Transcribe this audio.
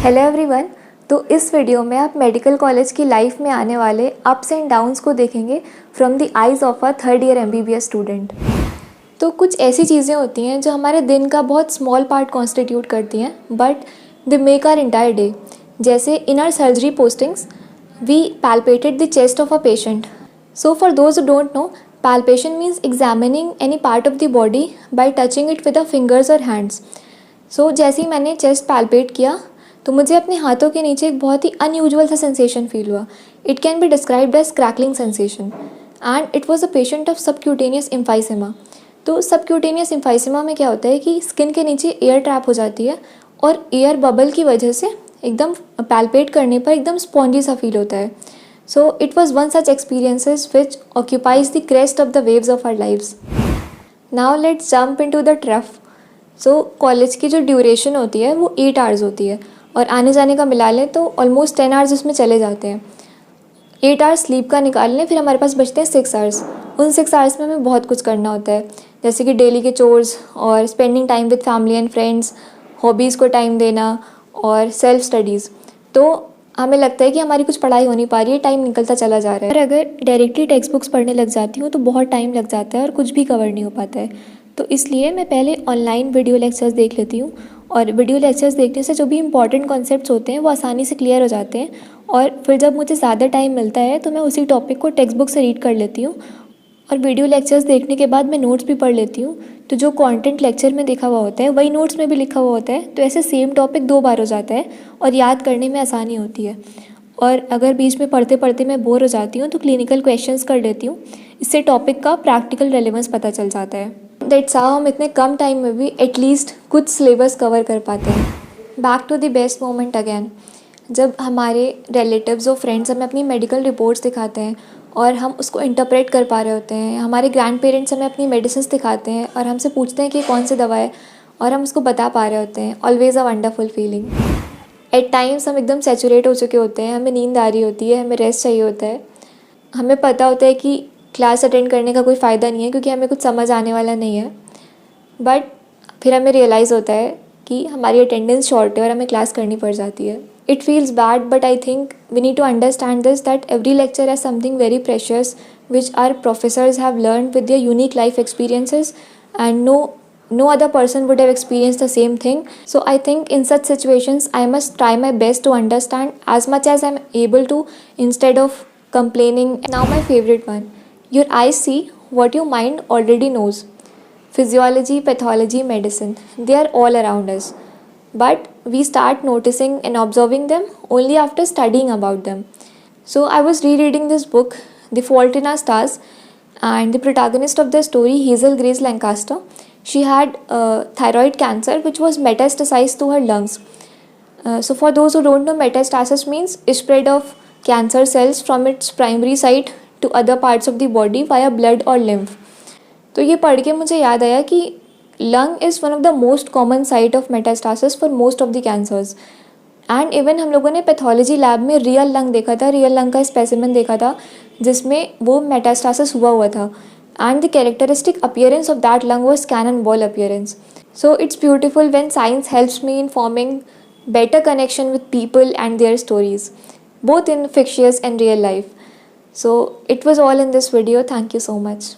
Hello everyone. तो इस video में आप मेडिकल कॉलेज की लाइफ में आने वाले अप्स एंड डाउन्स को देखेंगे from the eyes of a third year MBBS student. तो कुछ ऐसी चीज़ें होती हैं जो हमारे दिन का बहुत स्मॉल पार्ट कॉन्स्टिट्यूट करती हैं but they make our entire day. जैसे in our surgery postings we palpated the chest of a patient. So for those who don't know, palpation means examining any part of the body by touching it with the fingers or hands. So जैसे ही मैंने chest palpate किया तो मुझे अपने हाथों के नीचे एक बहुत ही अनयूजुअल सा सेंसेशन फील हुआ। It can be described as crackling sensation and it was a patient of subcutaneous emphysema. तो सबक्यूटेनियस एम्फाइसेमा में क्या होता है कि स्किन के नीचे एयर ट्रैप हो जाती है और एयर बबल की वजह से एकदम पैल्पेट करने पर एकदम स्पॉन्जी सा फील होता है। So it was one such experiences which occupies the crest of the waves of our lives. Now let's jump into the trough. So college की जो ड्यूरेशन होती है वो 8 आवर्स होती है और आने जाने का मिला लें तो ऑलमोस्ट 10 आवर्स उसमें चले जाते हैं। 8 आवर्स स्लीप का निकाल लें, फिर हमारे पास बचते हैं 6 आवर्स। उन 6 आवर्स में हमें बहुत कुछ करना होता है, जैसे कि डेली के चोर्स और spending time with family and friends, hobbies को टाइम देना और सेल्फ स्टडीज़। तो हमें लगता है कि हमारी कुछ पढ़ाई हो नहीं पा रही है, टाइम निकलता चला जा रहा है। और अगर डायरेक्टली टेक्स्ट बुक्स पढ़ने लग जाती हूँ तो बहुत टाइम लग जाता है और कुछ भी कवर नहीं हो पाता है। तो इसलिए मैं पहले ऑनलाइन वीडियो लेक्चर्स देख लेती हूँ और वीडियो लेक्चर्स देखने से जो भी इंपॉर्टेंट कॉन्सेप्ट्स होते हैं वो आसानी से क्लियर हो जाते हैं। और फिर जब मुझे ज़्यादा टाइम मिलता है तो मैं उसी टॉपिक को टेक्स्ट बुक से रीड कर लेती हूँ और वीडियो लेक्चर्स देखने के बाद मैं नोट्स भी पढ़ लेती हूँ। तो जो कंटेंट लेक्चर में देखा हुआ होता है वही नोट्स में भी लिखा हुआ होता है, तो ऐसे सेम टॉपिक 2 बार हो जाता है और याद करने में आसानी होती है। और अगर बीच में पढ़ते पढ़ते मैं बोर हो जाती हूँ तो क्लिनिकल क्वेश्चंस कर लेती हूँ, इससे टॉपिक का प्रैक्टिकल रेलेवेंस पता चल जाता है। दैट्स हाउ हम इतने कम टाइम में भी एटलीस्ट कुछ सिलेबस कवर कर पाते हैं। Back to the best moment again, जब हमारे रिलेटिव्स और फ्रेंड्स हमें अपनी मेडिकल रिपोर्ट्स दिखाते हैं और हम उसको इंटरप्रेट कर पा रहे होते हैं। हमारे ग्रैंड पेरेंट्स हमें अपनी मेडिसिन दिखाते हैं और हमसे पूछते हैं कि कौन सी दवा है और हम उसको बता पा रहे होते हैं। Always a wonderful feeling. At times हम एकदम सैचुरेट हो चुके होते हैं, हमें नींद आ रही होती है, हमें रेस्ट चाहिए होता है, हमें पता होता है कि क्लास अटेंड करने का कोई फ़ायदा नहीं है क्योंकि हमें कुछ समझ आने वाला नहीं है। बट फिर हमें रियलाइज़ होता है कि हमारी अटेंडेंस शॉर्ट है और हमें क्लास करनी पड़ जाती है। It feels bad, but I think we need to understand this, that every lecture has something very precious which our professors have learned with their unique life experiences, and no other person would have experienced the same thing. So I think in such situations I must try my best to understand as much as I'm able to instead of complaining. Now my favorite one. Your eyes see what your mind already knows. Physiology, pathology, medicine, they are all around us. But we start noticing and observing them only after studying about them. So I was rereading this book, The Fault in Our Stars, and the protagonist of the story, Hazel Grace Lancaster, she had thyroid cancer which was metastasized to her lungs. So for those who don't know, metastasis means spread of cancer cells from its primary site to other parts of the body via blood or lymph. तो ये पढ़ के मुझे याद आया कि lung is one of the most common site of metastasis for most of the cancers. And even हम लोगों ने पैथोलॉजी लैब में रियल लंग देखा था, रियल लंग का स्पेसिमेन देखा था जिसमें वो मेटास्टासिस हुआ था। And the characteristic appearance of that lung was cannon ball appearance. So it's beautiful when science helps me in forming better connection with people and their stories, both in fictitious and real life. So it was all in this video. Thank you so much.